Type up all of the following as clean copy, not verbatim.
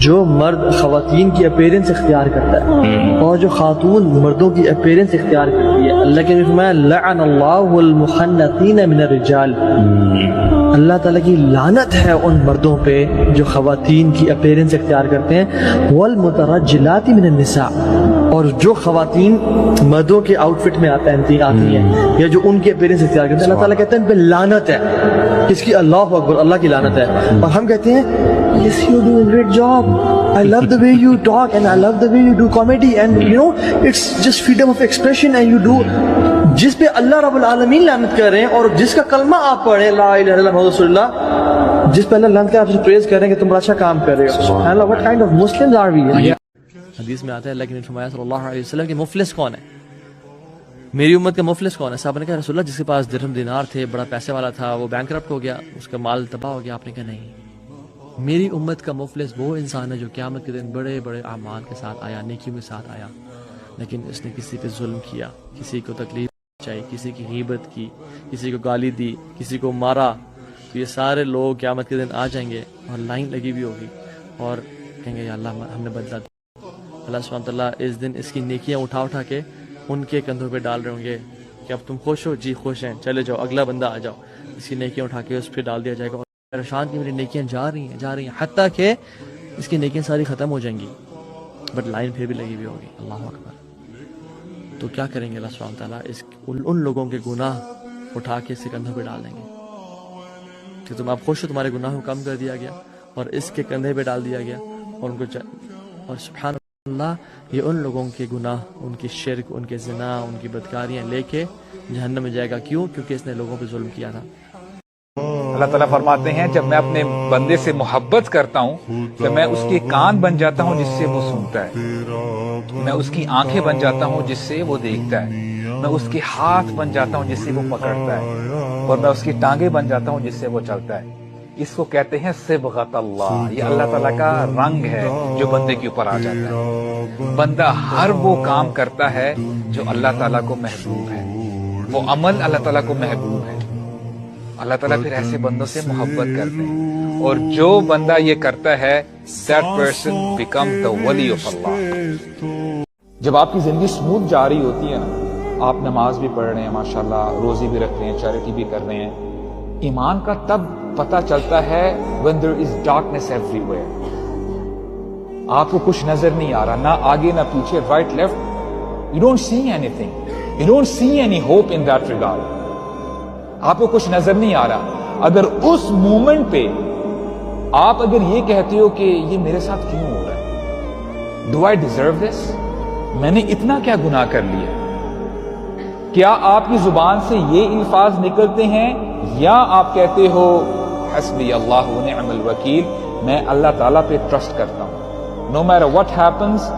جو مرد خواتین کی اپیرنس اختیار کرتا ہے اور جو خاتون مردوں کی اپیرنس اختیار کرتی ہے، اللہ کے نے فرمایا لعن اللہ المخنثین من الرجال، اللہ تعالیٰ کی لعنت ہے ان مردوں پہ جو خواتین کی اپیرنس اختیار کرتے ہیں، والمترجلات من النساء، اور جو خواتین مردوں کے آؤٹ فٹ میں آتی ہیں یا جو ان کی اپیرنس اختیار کرتے ہیں، اللہ تعالیٰ کہتے ہیں ان پہ لعنت ہے. کس کی؟ اللہ اکبر، اللہ کی لعنت ہے. اور ہم کہتے ہیں yes you do a great job, I love the way you talk and I love the way you do comedy and you know it's just freedom of expression and you do. جس پہ اللہ رب العالمین لعنت کر رہے ہیں اور جس کا کلمہ آپ پڑھیں لا الہ الا اللہ محمد رسول اللہ، جس پہ اللہ لعنت کر آپ سے پریز کر رہے ہیں کہ تم بڑا اچھا کام کر رہے ہو. سبحان اللہ، what kind of Muslims are we؟ حدیث میں آتا ہے اللہ کے نبی فرمایا صلی اللہ علیہ وسلم کہ مفلس کون ہے؟ میری امت کا مفلس کون ہے؟ صحابہ نے کہا رسول اللہ جس کے پاس درہم دینار تھے، بڑا پیسے والا تھا، وہ بینکرپٹ ہو گیا، اس کا مال تباہ ہو گیا. آپ نے کہا نہیں، میری امت کا مفلس وہ انسان ہے جو قیامت کے دن بڑے بڑے اعمال کے ساتھ آیا، نیکیوں کے ساتھ آیا، لیکن اس نے کسی پہ ظلم کیا، کسی کو تکلیف پہنچائی، کسی کی غیبت کی، کسی کو گالی دی، کسی کو مارا. تو یہ سارے لوگ قیامت کے دن آ جائیں گے اور لائن لگی ہوئی ہوگی اور کہیں گے یا اللہ ہم نے بدلہ دیا. اللہ سبحانہ تعالیٰ اس دن اس کی نیکیاں اٹھا کے ان کے کندھوں پہ ڈال رہے ہوں گے کہ اب تم خوش ہو؟ جی خوش ہیں، چلے جاؤ، اگلا بندہ آ جاؤ. اس کی نیکیاں اٹھا کے اس پہ ڈال دیا جائے گا اور پریشان کی میری نیکیاں جا رہی ہیں حتیٰ کہ اس کی نیکیاں ساری ختم ہو جائیں گی، بٹ لائن پھر بھی لگی ہوئی ہوگی. اللہ اکبر. تو کیا کریں گے؟ اللہ سبحانہ تعالیٰ ان لوگوں کے گناہ اٹھا کے اس کے کندھوں پہ ڈال دیں گے کہ تم آپ خوش ہو، تمہارے گناہ کو کم کر دیا گیا اور اس کے کندھے پہ ڈال دیا گیا اور ان کو اور سبحان اللہ یہ ان لوگوں کے گناہ، ان کی شرک، ان کے زنا، ان کی بدکاریاں لے کے جہنم میں جائے گا. کیوں؟ کیونکہ اس نے لوگوں پہ ظلم کیا تھا. اللہ تعالیٰ فرماتے ہیں جب میں اپنے بندے سے محبت کرتا ہوں تو میں اس کے کان بن جاتا ہوں جس سے وہ سنتا ہے، میں اس کی آنکھیں بن جاتا ہوں جس سے وہ دیکھتا ہے، میں اس کے ہاتھ بن جاتا ہوں جس سے وہ پکڑتا ہے، اور میں اس کی ٹانگیں بن جاتا ہوں جس سے وہ چلتا ہے. اس کو کہتے ہیں صبغۃ اللہ. یہ اللہ تعالیٰ کا رنگ ہے جو بندے کے اوپر آ جاتا ہے. بندہ ہر وہ کام کرتا ہے جو اللہ تعالیٰ کو محبوب ہے، وہ عمل اللہ تعالیٰ کو محبوب ہے. اللہ تعالیٰ پھر ایسے بندوں سے محبت کرتے ہیں، اور جو بندہ یہ کرتا ہے that person become the wali of Allah. جب آپ کی زندگی سموتھ جا رہی ہوتی ہے نا، آپ نماز بھی پڑھ رہے ہیں ماشاءاللہ، روزی بھی رکھ رہے ہیں، چیریٹی بھی کر رہے ہیں، ایمان کا تب پتہ چلتا ہے when there is darkness everywhere. آپ کو کچھ نظر نہیں آ رہا، نہ آگے نہ پیچھے، right left, you don't see anything, you don't see any hope in that regard. آپ کو کچھ نظر نہیں آ رہا. اگر اس مومنٹ پہ آپ اگر یہ کہتے ہو کہ یہ میرے ساتھ کیوں ہو رہا ہے، do I deserve this؟ میں نے اتنا کیا گناہ کر لیا؟ کیا آپ کی زبان سے یہ الفاظ نکلتے ہیں یا آپ کہتے ہو حسبی اللہ و نعم الوکیل، میں اللہ تعالیٰ پہ ٹرسٹ کرتا ہوں، no matter what happens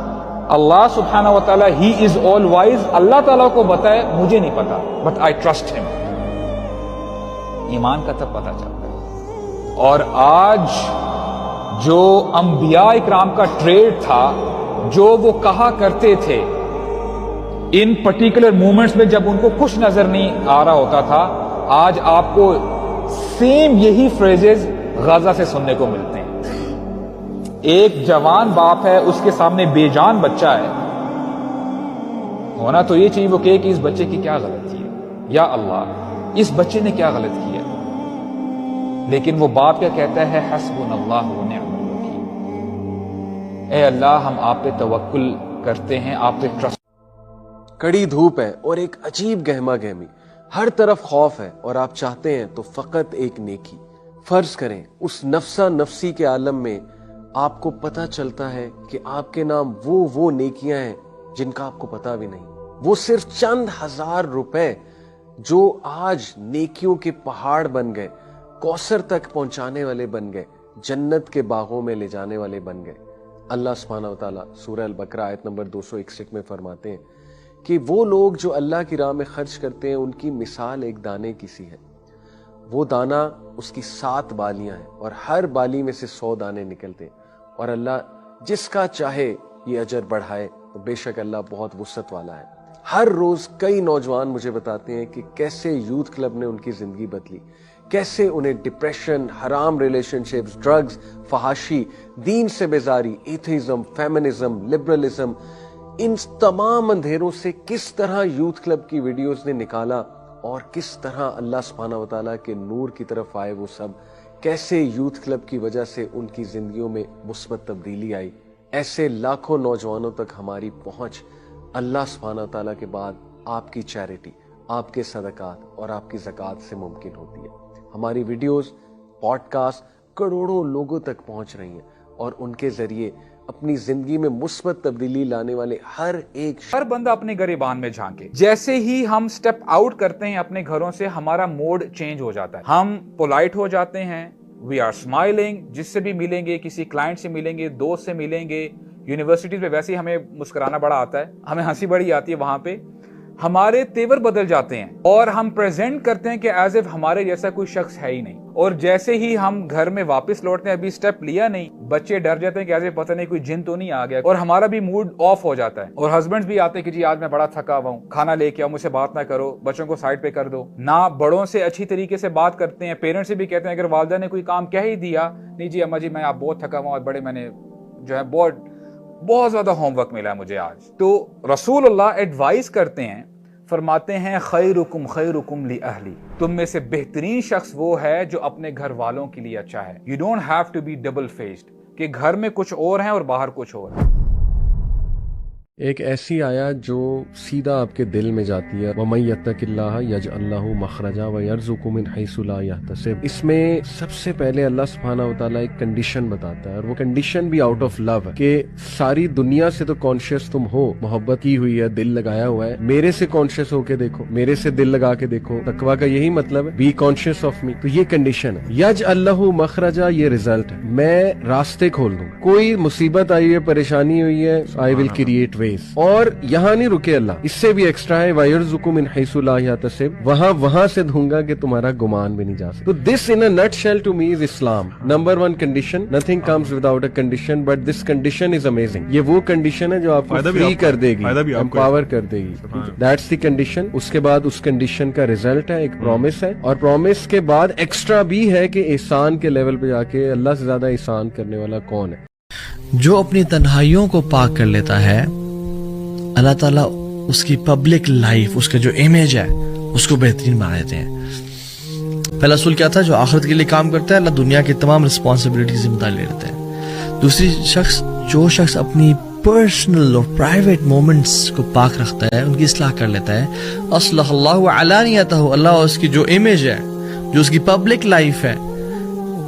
اللہ سبحانہ و تعالیٰ he is all wise، اللہ تعالیٰ کو بتائے مجھے نہیں پتا but I trust him. ایمان کا تب پتہ چلتا ہے. اور آج جو انبیاء اکرام کا ٹریڈ تھا، جو وہ کہا کرتے تھے ان پرٹیکولر مومنٹس میں جب ان کو کچھ نظر نہیں آ رہا ہوتا تھا، آج آپ کو سیم یہی فریزز غزہ سے سننے کو ملتے ہیں. ایک جوان باپ ہے، اس کے سامنے بے جان بچہ ہے، ہونا تو یہ چاہیے وہ کہ اس بچے کی کیا غلطی ہے، یا اللہ اس بچے نے کیا غلط کیا، لیکن وہ باپ کیا کہتا ہے، حسبنا اللہ و نعم الوکیل، اے اللہ ہم آپ پہ توکل کرتے ہیں، آپ پہ ٹرسٹ. کڑی دھوپ ہے اور ایک عجیب گہما گہمی، ہر طرف خوف ہے اور آپ چاہتے ہیں تو فقط ایک نیکی. فرض کریں اس نفسا نفسی کے عالم میں آپ کو پتہ چلتا ہے کہ آپ کے نام وہ نیکیاں ہیں جن کا آپ کو پتہ بھی نہیں. وہ صرف چند ہزار روپے جو آج نیکیوں کے پہاڑ بن گئے، کوثر تک پہنچانے والے بن گئے، جنت کے باغوں میں لے جانے والے بن گئے. اللہ سبحانہ و تعالیٰ سورہ البقرہ آیت نمبر 261 میں فرماتے ہیں کہ وہ لوگ جو اللہ کی راہ میں خرچ کرتے ہیں ان کی مثال ایک دانے کی سی ہے. وہ دانہ اس کی 7 بالیاں ہیں اور ہر بالی میں سے 100 دانے نکلتے ہیں، اور اللہ جس کا چاہے یہ اجر بڑھائے، تو بے شک اللہ بہت وسعت والا ہے. ہر روز کئی نوجوان مجھے بتاتے ہیں کہ کیسے یوتھ کلب نے ان کی زندگی بدلی، کیسے انہیں ڈپریشن، حرام ریلیشن شپس، ڈرگز، فحاشی، دین سے بیزاری، ایتھیزم، فیمنزم، لبرلزم، ان تمام اندھیروں سے کس طرح یوتھ کلب کی ویڈیوز نے نکالا اور کس طرح اللہ سبحانہ وتعالیٰ کے نور کی طرف آئے وہ سب، کیسے یوتھ کلب کی وجہ سے ان کی زندگیوں میں مثبت تبدیلی آئی. ایسے لاکھوں نوجوانوں تک ہماری پہنچ اللہ سبحانہ وتعالیٰ کے بعد آپ کی چیریٹی، آپ کے صدقات اور آپ کی زکوٰۃ سے ممکن ہوتی ہے. ہماری ویڈیوز، پوڈ کاسٹ کروڑوں لوگوں تک پہنچ رہی ہیں اور ان کے ذریعے اپنی زندگی میں مثبت تبدیلی لانے والے ہر بندہ اپنے گریبان میں جھانکے. جیسے ہی ہم سٹیپ آؤٹ کرتے ہیں اپنے گھروں سے، ہمارا موڈ چینج ہو جاتا ہے. ہم پولائٹ ہو جاتے ہیں، وی آر اسمائلنگ، جس سے بھی ملیں گے، کسی کلائنٹ سے ملیں گے، دوست سے ملیں گے. یونیورسٹیز پہ ویسے ہی ہمیں مسکرانا بڑا آتا ہے، ہمیں ہنسی بڑی آتی ہے. وہاں پہ ہمارے تیور بدل جاتے ہیں اور ہم پریزنٹ کرتے ہیں کہ ایز اف ہمارے جیسا کوئی شخص ہے ہی نہیں. اور جیسے ہی ہم گھر میں واپس لوٹتے ہیں، ابھی سٹیپ لیا نہیں، بچے ڈر جاتے ہیں کہ ایز اف پتہ نہیں کوئی جن تو نہیں آ گیا، اور ہمارا بھی موڈ آف ہو جاتا ہے. اور ہسبینڈ بھی آتے ہیں کہ جی آج میں بڑا تھکا ہوا ہوں، کھانا لے کے آؤ، مجھ سے بات نہ کرو، بچوں کو سائڈ پہ کر دو. نہ بڑوں سے اچھی طریقے سے بات کرتے ہیں. پیرنٹس سے بھی کہتے ہیں اگر والدہ نے کوئی کام کہہ ہی دیا، نہیں جی اما جی میں آپ بہت تھکا ہوا ہوں، بڑے میں نے جو ہے بہت زیادہ ہوم ورک ملا ہے مجھے آج. تو رسول اللہ ایڈوائز کرتے ہیں، فرماتے ہیں خیرکم خیرکم لأہلی، تم میں سے بہترین شخص وہ ہے جو اپنے گھر والوں کے لیے اچھا ہے. You don't have to be double faced کہ گھر میں کچھ اور ہیں اور باہر کچھ اور. ایک ایسی آیت جو سیدھا آپ کے دل میں جاتی ہے، وَمَن يَتَّقِ اللَّهَ يَجْعَل لَّهُ مَخْرَجًا وَيَرْزُقْهُ مِنْ حَيْثُ لَا يَحْتَسِبُ. اس میں سب سے پہلے اللہ سبحانہ وتعالیٰ ایک کنڈیشن بتاتا ہے، اور وہ کنڈیشن بھی آؤٹ آف لو ہے کہ ساری دنیا سے تو کانشیس تم ہو، محبت کی ہوئی ہے، دل لگایا ہوا ہے، میرے سے کانشیس ہو کے دیکھو، میرے سے دل لگا کے دیکھو. تقویٰ کا یہی مطلب ہے، بی کانشیس آف می. تو یہ کنڈیشن ہے. یجعل لہ مخرجا، یہ ریزلٹ ہے، میں راستے کھول دوں. کوئی مصیبت آئی ہے، پریشانی ہوئی ہے، آئی ول کریٹ ویز. اور یہاں نہیں رکے اللہ، اس سے بھی ایکسٹرا ہے، وَيَرْزُقُ مِنْ حَيْثُ لَا يَحْتَسِبُ، وہاں سے دوں گا کہ تمہارا گمان بھی نہیں جا سکتا. تو this in a nutshell to me is Islam. Number 1 condition, nothing comes without a condition, but this condition is amazing. یہ وہ کنڈیشن ہے جو آپ کو فری کر دے گی، امپاور کر دے گی. That's the condition. اس کے بعد اس کنڈیشن کا ریزلٹ ہے، ایک پرومس ہے، اور پرومس کے بعد ایکسٹرا بھی ہے کہ احسان کے لیول پہ جا کے اللہ سے زیادہ احسان کرنے والا کون ہے. جو اپنی تنہائیوں کو پاک کر لیتا ہے، اللہ تعالیٰ اس کی پبلک لائف، اس کا جو امیج ہے اس کو بہترین بنا دیتے ہیں. پہلا اصول کیا تھا؟ جو آخرت کے لیے کام کرتا ہے اللہ دنیا کی تمام رسپانسبلٹی ذمہ داری لے لیتے ہیں. دوسری جو شخص اپنی پرسنل اور پرائیویٹ مومنٹس کو پاک رکھتا ہے، ان کی اصلاح کر لیتا ہے، اصلح اللہ علانیتہ، اللہ اس کی جو امیج ہے، جو اس کی پبلک لائف ہے،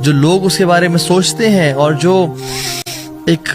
جو لوگ اس کے بارے میں سوچتے ہیں، اور جو ایک